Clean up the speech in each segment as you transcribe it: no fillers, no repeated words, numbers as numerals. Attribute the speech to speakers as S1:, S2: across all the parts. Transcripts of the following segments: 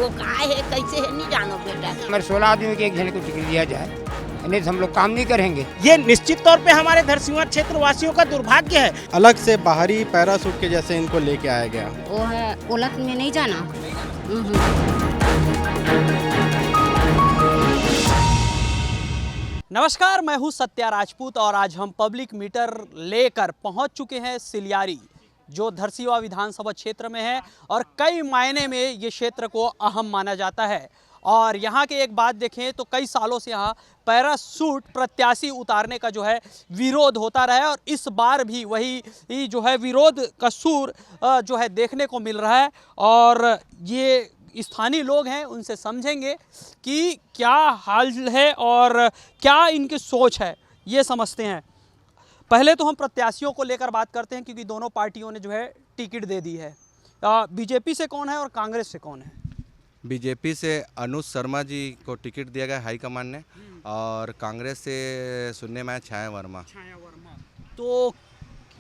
S1: वो कहा है कैसे है नहीं जानो बेटा।
S2: हमारे 16 आदमी के एक जने को टिकट दिया जाए, नहीं तो हम लोग काम नहीं करेंगे।
S3: ये निश्चित तौर पे हमारे धरसींवा क्षेत्र वासियों का दुर्भाग्य है।
S4: अलग से बाहरी पैरासूट के जैसे इनको लेके आया गया।
S5: वो है उलट में नहीं जाना।
S6: नमस्कार, मैं हूं सत्या राजपूत और आज हम पब्लिक मीटर लेकर पहुंच चुके हैं सिलियारी, जो धरसींवा विधानसभा क्षेत्र में है और कई मायने में ये क्षेत्र को अहम माना जाता है। और यहाँ के एक बात देखें तो कई सालों से यहाँ पैरासूट प्रत्याशी उतारने का जो है विरोध होता रहा है और इस बार भी वही जो है विरोध का सूर जो है देखने को मिल रहा है। और ये स्थानीय लोग हैं, उनसे समझेंगे कि क्या हाल है और क्या इनकी सोच है, ये समझते हैं। पहले तो हम प्रत्याशियों को लेकर बात करते हैं, क्योंकि दोनों पार्टियों ने जो है टिकट दे दी है। बीजेपी से कौन है और कांग्रेस से कौन है?
S7: बीजेपी से अनुज शर्मा जी को टिकट दिया गया हाईकमान ने, और कांग्रेस से सुनने में आया छाया वर्मा।
S6: तो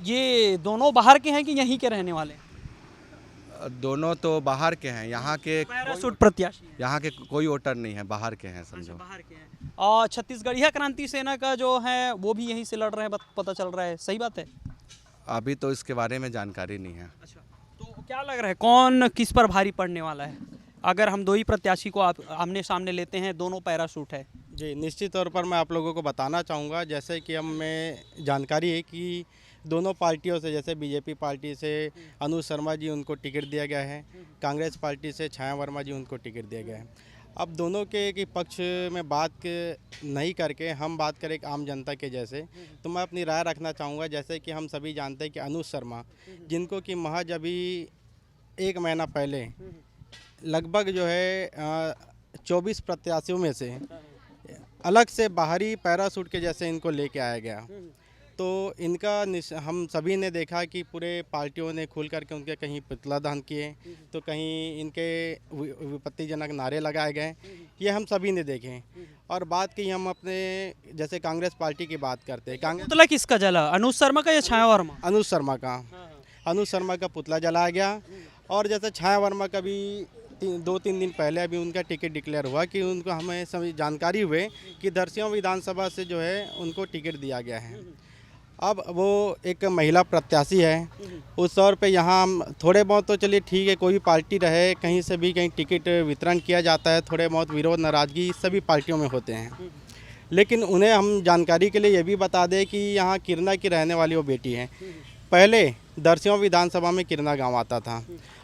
S6: ये दोनों बाहर के हैं कि यहीं के रहने वाले?
S7: दोनों तो बाहर के हैं, यहाँ के
S6: पैरासूट प्रत्याशी,
S7: यहाँ के कोई वोटर नहीं है, बाहर के हैं समझो।
S6: बाहर के हैं। और छत्तीसगढ़िया क्रांति सेना का जो है वो भी यहीं से लड़ रहे हैं, पता चल रहा है, सही बात है?
S7: अभी तो इसके बारे में जानकारी नहीं है।
S6: अच्छा, तो क्या लग रहा है कौन किस पर भारी पड़ने वाला है? अगर हम दो ही प्रत्याशी को आमने सामने लेते हैं, दोनों पैरासूट है।
S4: जी, निश्चित तौर पर मैं आप लोगों को बताना चाहूँगा, जैसे कि हमें जानकारी है कि दोनों पार्टियों से, जैसे बीजेपी पार्टी से अनुज शर्मा जी उनको टिकट दिया गया है, कांग्रेस पार्टी से छाया वर्मा जी उनको टिकट दिया गया है। अब दोनों के पक्ष में बात नहीं करके हम बात करें एक आम जनता के जैसे, तो मैं अपनी राय रखना चाहूँगा। जैसे कि हम सभी जानते हैं कि अनुज शर्मा, जिनको कि महज अभी 1 महीना पहले लगभग जो है 24 प्रत्याशियों में से अलग से बाहरी पैरासूट के जैसे इनको लेके आया गया, तो इनका हम सभी ने देखा कि पूरे पार्टियों ने खुल करके उनके कहीं पुतला दहन किए, तो कहीं इनके विपत्तिजनक नारे लगाए गए, ये हम सभी ने देखे। और बात की हम अपने जैसे कांग्रेस पार्टी की बात करते हैं, कांग्रेस
S6: पुतला किसका जला, अनुज शर्मा का या छाया वर्मा?
S4: अनुज शर्मा का। अनुज शर्मा का पुतला जलाया गया। और जैसे छाया वर्मा का भी 2-3 दिन पहले अभी उनका टिकट डिक्लेयर हुआ कि उनको हमें सभी जानकारी हुए कि धरसींवा विधानसभा से जो है उनको टिकट दिया गया है। अब वो एक महिला प्रत्याशी है, उस तौर पे यहाँ हम थोड़े बहुत तो चलिए ठीक है, कोई भी पार्टी रहे, कहीं से भी कहीं टिकट वितरण किया जाता है, थोड़े बहुत विरोध नाराज़गी सभी पार्टियों में होते हैं। लेकिन उन्हें हम जानकारी के लिए ये भी बता दें कि यहाँ किरना की रहने वाली वो बेटी हैं। पहले धरसींवा विधानसभा में किरना गाँव आता था,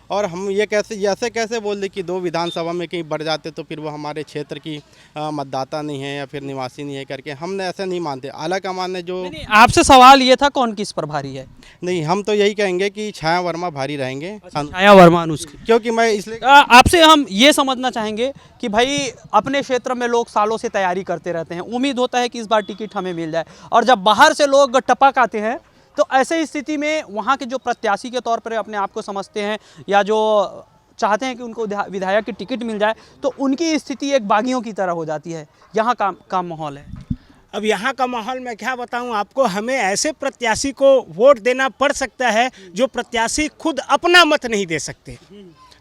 S4: और हम ये कैसे बोल दें कि 2 विधानसभा में कहीं बढ़ जाते तो फिर वो हमारे क्षेत्र की मतदाता नहीं है या फिर निवासी नहीं है करके हमने ऐसा नहीं मानते। आला कमान ने जो
S6: नहीं, आपसे सवाल ये था कौन किस पर भारी है?
S4: नहीं, हम तो यही कहेंगे कि छाया वर्मा भारी रहेंगे।
S6: छाया वर्मा अनुज,
S4: क्योंकि मैं इसलिए
S6: आपसे हम ये समझना चाहेंगे कि भाई अपने क्षेत्र में लोग सालों से तैयारी करते रहते हैं, उम्मीद होता है कि इस बार टिकट हमें मिल जाए, और जब बाहर से लोग टपक आते हैं तो ऐसे स्थिति में वहाँ के जो प्रत्याशी के तौर पर अपने आप को समझते हैं या जो चाहते हैं कि उनको विधायक की टिकट मिल जाए, तो उनकी स्थिति एक बागियों की तरह हो जाती है। यहाँ का माहौल है।
S3: अब यहाँ का माहौल मैं क्या बताऊँ आपको, हमें ऐसे प्रत्याशी को वोट देना पड़ सकता है जो प्रत्याशी खुद अपना मत नहीं दे सकते।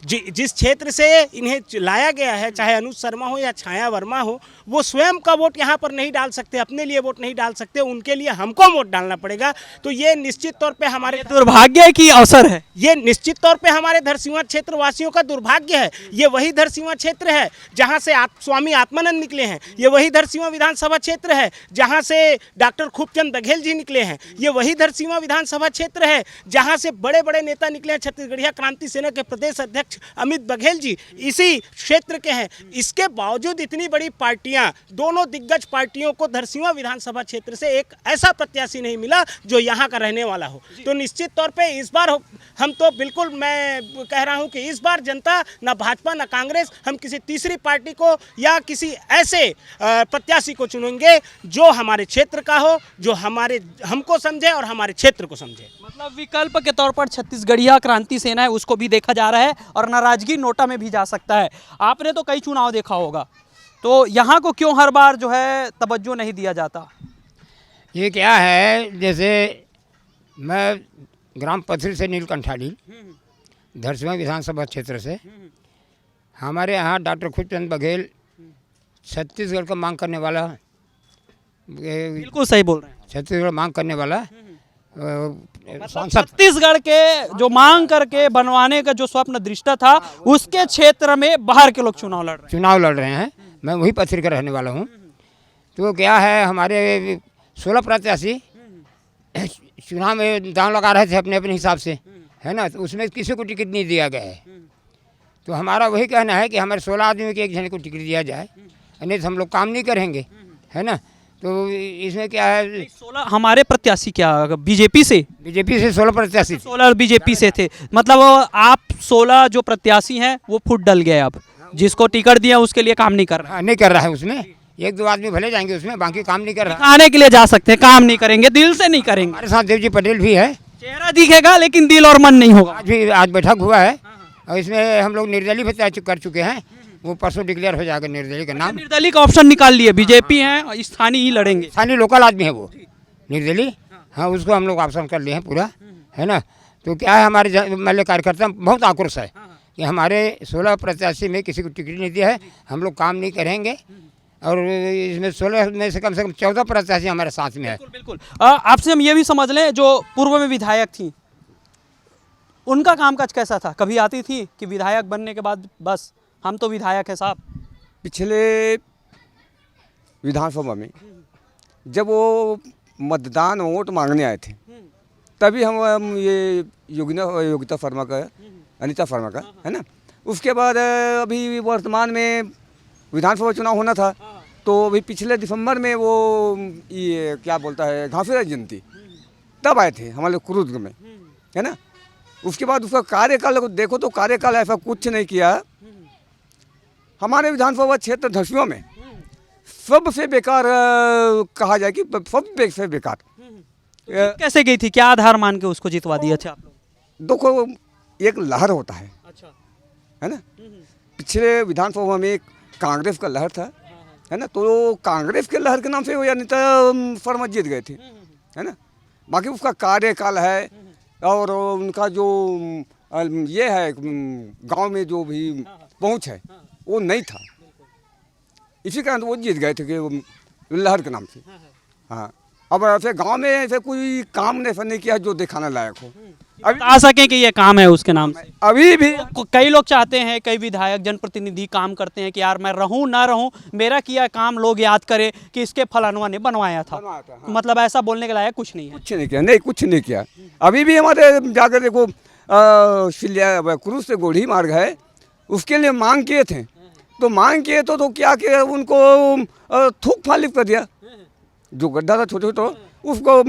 S3: जिस क्षेत्र से इन्हें लाया गया है, चाहे अनुज शर्मा हो या छाया वर्मा हो, वो स्वयं का वोट यहाँ पर नहीं डाल सकते, अपने लिए वोट नहीं डाल सकते, उनके लिए हमको वोट डालना पड़ेगा। तो ये निश्चित तौर पे हमारे
S6: दुर्भाग्य की अवसर है,
S3: ये निश्चित तौर पे हमारे धरसींवा क्षेत्र वासियों का दुर्भाग्य है। ये वही धरसींवा क्षेत्र है जहाँ से स्वामी आत्मानंद निकले हैं, ये वही धरसींवा विधानसभा क्षेत्र है जहाँ से डॉक्टर खूबचंद बघेल जी निकले हैं, ये वही धरसींवा विधानसभा क्षेत्र है जहाँ से बड़े बड़े नेता निकले हैं। छत्तीसगढ़िया क्रांति सेना के प्रदेश अध्यक्ष अमित बघेल जी इसी क्षेत्र के हैं। इसके बावजूद इतनी बड़ी पार्टियां, दोनों दिग्गज पार्टियों को धरसींवा विधानसभा क्षेत्र से एक ऐसा प्रत्याशी नहीं मिला जो यहाँ का रहने वाला हो। तो निश्चित तौर पे इस बार हम तो बिल्कुल, मैं कह रहा हूँ कि इस बार जनता न भाजपा न कांग्रेस, हम किसी तीसरी पार्टी को या किसी ऐसे प्रत्याशी को चुनेंगे जो हमारे क्षेत्र का हो, जो हमको समझे और हमारे क्षेत्र को समझे।
S6: मतलब विकल्प के तौर पर छत्तीसगढ़िया क्रांति सेना है, उसको भी देखा जा रहा है और नाराजगी नोटा में भी जा सकता है। आपने तो कई चुनाव देखा होगा, तो यहाँ को क्यों हर बार जो है तवज्जो नहीं दिया जाता?
S2: ये क्या है, जैसे मैं ग्राम पथरी से नीलकंठाली, धरसींवा विधानसभा क्षेत्र से, हमारे यहाँ डॉक्टर खूबचंद बघेल छत्तीसगढ़ का मांग करने वाला,
S6: बिल्कुल सही बोल रहे हैं।
S2: छत्तीसगढ़ मांग करने वाला सांसद
S6: छत्तीसगढ़ के जो मांग करके बनवाने का जो स्वप्न दृष्टा था, उसके क्षेत्र में बाहर के लोग चुनाव लड़ रहे हैं।
S2: मैं वही पत्थर का रहने वाला हूँ। तो क्या है, हमारे 16 प्रत्याशी चुनाव में दांव लगा रहे थे अपने अपने हिसाब से, है ना। तो उसमें किसी को टिकट नहीं दिया गया है। तो हमारा वही कहना है कि हमारे 16 आदमी के एक जने को टिकट दिया जाए, नहीं तो हम लोग काम नहीं करेंगे, है ना। तो इसमें क्या है,
S6: 16 हमारे प्रत्याशी क्या बीजेपी से
S2: 16 प्रत्याशी
S6: 16 बीजेपी से थे, मतलब आप 16 जो प्रत्याशी हैं वो फुट डल गए। अब जिसको टिकट दिया उसके लिए काम नहीं कर रहा,
S2: नहीं कर रहा है। उसमें 1-2 आदमी भले जाएंगे उसमें, बाकी काम नहीं कर रहा।
S6: आने के लिए जा सकते हैं, काम नहीं करेंगे, दिल से नहीं करेंगे।
S2: हमारे साथ देवजी पटेल भी है,
S6: चेहरा दिखेगा लेकिन दिल और मन नहीं होगा।
S2: आज बैठक हुआ है और इसमें हम लोग निर्दलीय भी तय कर चुके हैं। वो परसों डिक्लेयर हो जाएगा निर्दलीय का नाम।
S6: निर्दलीय का ऑप्शन निकाल लिए, बीजेपी है, स्थानीय ही लड़ेंगे।
S2: स्थानीय लोकल आदमी है वो निर्दलीय, हाँ, उसको हम लोग ऑप्शन कर लिए हैं पूरा, है ना। तो क्या है, हमारे मतलब कार्यकर्ता बहुत आक्रोश है कि हमारे 16 प्रत्याशी में किसी को टिकट नहीं दिया है, हम लोग काम नहीं करेंगे। और इसमें 16 में से कम 14 प्रत्याशी हमारे साथ में है।
S6: बिल्कुल। आपसे हम ये भी समझ लें, जो पूर्व में विधायक थी उनका कामकाज कैसा था? कभी आती थी कि विधायक बनने के बाद बस हम तो विधायक है साहब?
S8: पिछले विधानसभा में जब वो मतदान वोट मांगने आए थे, तभी हम ये योगिता फर्मा का, अनीता फर्मा का, है ना। उसके बाद अभी वर्तमान में विधानसभा चुनाव होना था, तो अभी पिछले दिसंबर में वो ये क्या बोलता है घासीराज जयंती, तब आए थे हमारे कुरुद में, है ना। उसके बाद उसका कार्यकाल देखो तो कार्यकाल ऐसा कुछ नहीं किया। हमारे विधानसभा क्षेत्र धरसियों में सबसे बेकार कहा जाए कि सबसे बेकार।
S6: कैसे गई थी, क्या आधार मान के उसको जितवा दिए थे आप लोग?
S8: देखो, एक लहर होता है,
S6: अच्छा,
S8: है ना। पिछले विधानसभा में कांग्रेस का लहर था, है ना। तो कांग्रेस के लहर के नाम से वो अनीता फर्मा जीत गए थे, है ना। बाकी उसका कार्यकाल है और उनका जो ये है गांव में जो भी पहुंच है वो नहीं था, इसी कारण वो जीत गए थे कि लहर के नाम से। हाँ, अब ऐसे गांव में ऐसे कोई काम नहीं किया जो दिखाने लायक हो।
S6: अभी आ सके कि ये काम है उसके नाम से।
S8: अभी भी
S6: कई लोग चाहते हैं, कई विधायक जनप्रतिनिधि काम करते हैं कि यार मैं रहूं ना रहूं, मेरा किया काम लोग याद करें कि इसके फलानुआ ने बनवाया था।
S8: हाँ।
S6: मतलब ऐसा बोलने के लायक कुछ नहीं है।
S8: कुछ नहीं किया, नहीं कुछ नहीं किया। अभी भी हमारे जाकर देखो, क्रूज से गोढ़ी मार्ग है, उसके लिए मांग किए थे, तो मांग किए तो क्या किया, उनको थूक फालिफ कर दिया। जो गड्ढा था छोटे छोटे, उसको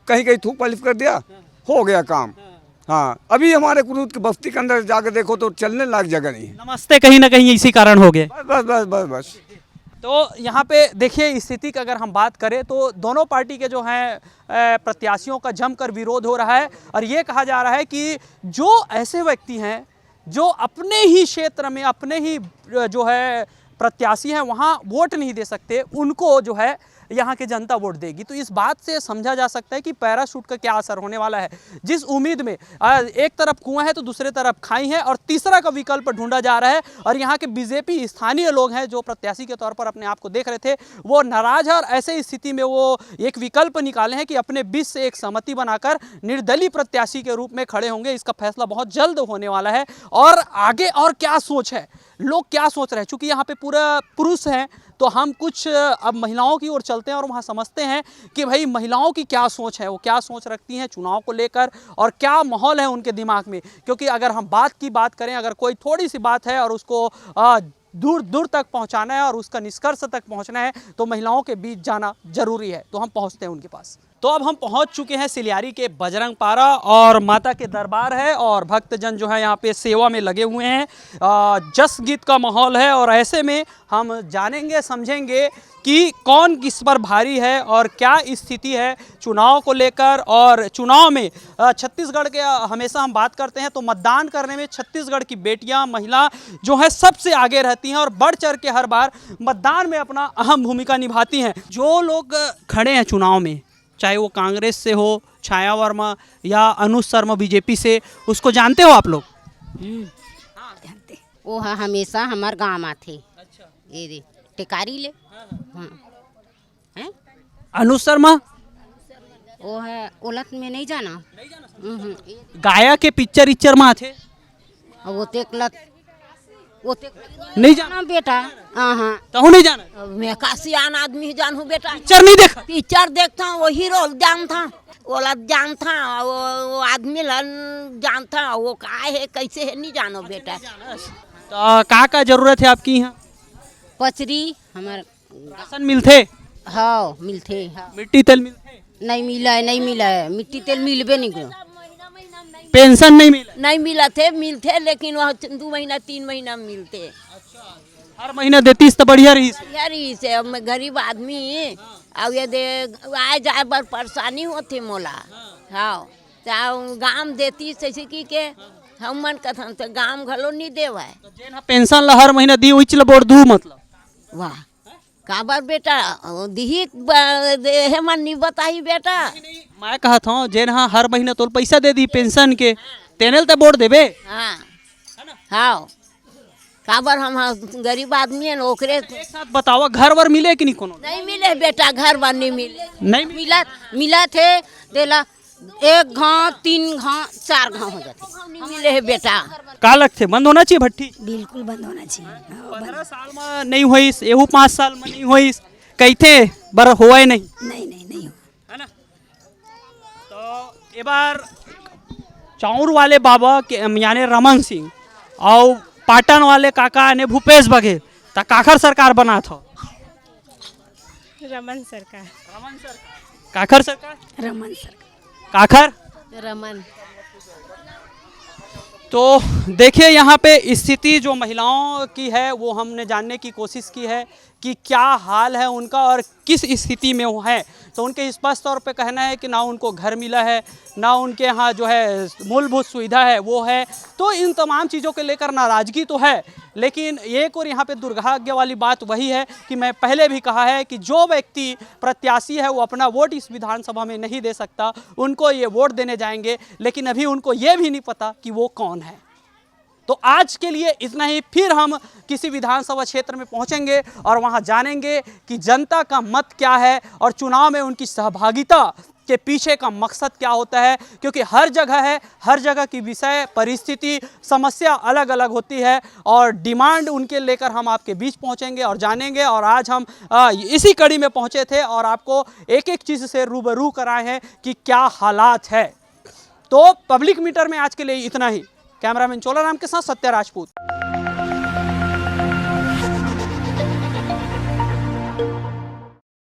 S8: कहीं कहीं थूक फालिफ कर दिया, हो गया काम। हाँ, अभी हमारे कुरूद की बस्ती के अंदर जाकर देखो तो चलने लायक जगह नहीं है।
S6: नमस्ते कहीं ना कहीं इसी कारण हो गए।
S8: बस बस बस बस।
S6: तो यहाँ पे देखिए, स्थिति की अगर हम बात करें तो दोनों पार्टी के जो हैं प्रत्याशियों का जमकर विरोध हो रहा है, और ये कहा जा रहा है कि जो ऐसे व्यक्ति हैं जो अपने ही क्षेत्र में अपने ही जो है प्रत्याशी हैं वहाँ वोट नहीं दे सकते, उनको जो है यहाँ की जनता वोट देगी। तो इस बात से समझा जा सकता है कि पैराशूट का क्या असर होने वाला है। जिस उम्मीद में एक तरफ कुआं है तो दूसरे तरफ खाई है, और तीसरा का विकल्प ढूंढा जा रहा है। और यहाँ के बीजेपी स्थानीय लोग हैं जो प्रत्याशी के तौर पर अपने आप को देख रहे थे, वो नाराज है, और ऐसे स्थिति में वो एक विकल्प निकाले हैं कि अपने बीच से एक सहमति बनाकर निर्दलीय प्रत्याशी के रूप में खड़े होंगे। इसका फैसला बहुत जल्द होने वाला है। और आगे और क्या सोच है, लोग क्या सोच रहे हैं, चूँकि यहाँ पे पूरा पुरुष हैं, तो हम कुछ अब महिलाओं की ओर चलते हैं और वहाँ समझते हैं कि भाई महिलाओं की क्या सोच है, वो क्या सोच रखती हैं चुनाव को लेकर, और क्या माहौल है उनके दिमाग में। क्योंकि अगर हम बात करें, अगर कोई थोड़ी सी बात है और उसको दूर दूर तक पहुँचाना है और उसका निष्कर्ष तक पहुँचना है, तो महिलाओं के बीच जाना जरूरी है। तो हम पहुँचते हैं उनके पास। तो अब हम पहुंच चुके हैं सिलियारी के बजरंग पारा, और माता के दरबार है, और भक्तजन जो है यहाँ पे सेवा में लगे हुए हैं। जस गीत का माहौल है, और ऐसे में हम जानेंगे समझेंगे कि कौन किस पर भारी है और क्या स्थिति है चुनाव को लेकर। और चुनाव में छत्तीसगढ़ के हमेशा हम बात करते हैं तो मतदान करने में छत्तीसगढ़ की बेटियां, महिला जो है सबसे आगे रहती हैं और बढ़ चढ़ के हर बार मतदान में अपना अहम भूमिका निभाती हैं। जो लोग खड़े हैं चुनाव में, चाहे वो कांग्रेस से हो, छाया वर्मा या अनुज शर्मा बीजेपी से, उसको जानते हो आप लोग?
S5: वो है हमेशा हमार गाँव में थे।
S6: अच्छा,
S5: ये दे टिकारी ले। हाँ हैं
S6: अनुज शर्मा
S5: वो है ओलत में नहीं जाना।
S6: गाया के पिक्चर इच्चर में थे
S5: और वो तेकलत
S6: नहीं जाना
S5: ना बेटा। हाँ
S6: तहु नहीं जाना
S1: मैं का सियान आदमी जानू बेटा।
S6: पिक्चर नहीं देखा
S1: पिक्चर देखता हूँ वो हीरो जानता ओला जानता वो आदमी जानता वो का है कैसे है नहीं जानो बेटा।
S6: तो का जरूरत है आपकी यहाँ
S5: पचरी हमार
S6: राशन मिलते
S5: हाँ मिलते। हाँ
S6: मिट्टी तेल मिलते
S5: नहीं मिला है मिट्टी तेल मिलबे नहीं करो।
S6: पेंशन नहीं मिला
S1: नहीं मिला थे मिलते लेकिन वह 2 महीना 3 महीना मिलते।
S6: हर महीना देती तो बढ़िया रही
S1: यार इसे अब मैं गरीब आदमी अब ये दे आए जाए बर परेशानी होती मोला। हाँ गाम देती जैसे कि के हम मन कथन तो गाम घलो नहीं देवा।
S6: पेंशन ला हर महीना दी उचल बोर्ड दू मतलब
S1: वाह काबर बेटा दिही हे मन नहीं बताई बेटा।
S6: मैं कहा था जेन हाँ हर महीना तो पैसा दे दी पेंशन के तेनेल तो बोर्ड देबे।
S1: हाँ हाँ काबर हम गरीब आदमी है ओकरे
S6: एक साथ बताओ घर वर मिले कि नहीं कोनो
S1: नहीं मिले बेटा घर बार नहीं मिले।
S6: नहीं
S5: मिला थे देला 1 घाव 3 घाव 4 घाव हो जाते।
S1: नहीं मिले है बेटा।
S6: का लगते बंद होना चाहिए भट्टी
S9: बिल्कुल बंद होना चाहिए।
S6: 15 साल में नहीं हुई एहू 5 साल में नहीं हुई कहते बर हुआ ही नहीं
S9: नहीं
S6: है ना। तो ए बार चाउर वाले बाबा के यानी रमन सिंह और पाटन वाले काका ने भूपेश बघेल ता काखर सरकार बना था
S9: रमन सरकार
S6: काखर सरकार
S9: रमन सरकार
S6: काखर
S5: रमन
S6: तो देखिए यहाँ पे स्थिति जो महिलाओं की है वो हमने जानने की कोशिश की है कि क्या हाल है उनका और किस स्थिति में वो है। तो उनके स्पष्ट तौर पे कहना है कि ना उनको घर मिला है ना उनके यहाँ जो है मूलभूत सुविधा है वो है। तो इन तमाम चीज़ों को लेकर नाराज़गी तो है, लेकिन एक और यहाँ पे दुर्भाग्य वाली बात वही है कि मैं पहले भी कहा है कि जो व्यक्ति प्रत्याशी है वो अपना वोट इस विधानसभा में नहीं दे सकता। उनको ये वोट देने जाएंगे लेकिन अभी उनको ये भी नहीं पता कि वो कौन है। तो आज के लिए इतना ही, फिर हम किसी विधानसभा क्षेत्र में पहुंचेंगे और वहां जानेंगे कि जनता का मत क्या है और चुनाव में उनकी सहभागिता के पीछे का मकसद क्या होता है। क्योंकि हर जगह की विषय परिस्थिति समस्या अलग अलग होती है और डिमांड उनके लेकर हम आपके बीच पहुंचेंगे और जानेंगे। और आज हम इसी कड़ी में पहुंचे थे और आपको एक एक चीज़ से रूबरू कराए हैं कि क्या हालात है। तो पब्लिक मीटर में आज के लिए इतना ही। कैमरामैन चोलाराम के साथ सत्या राजपूत।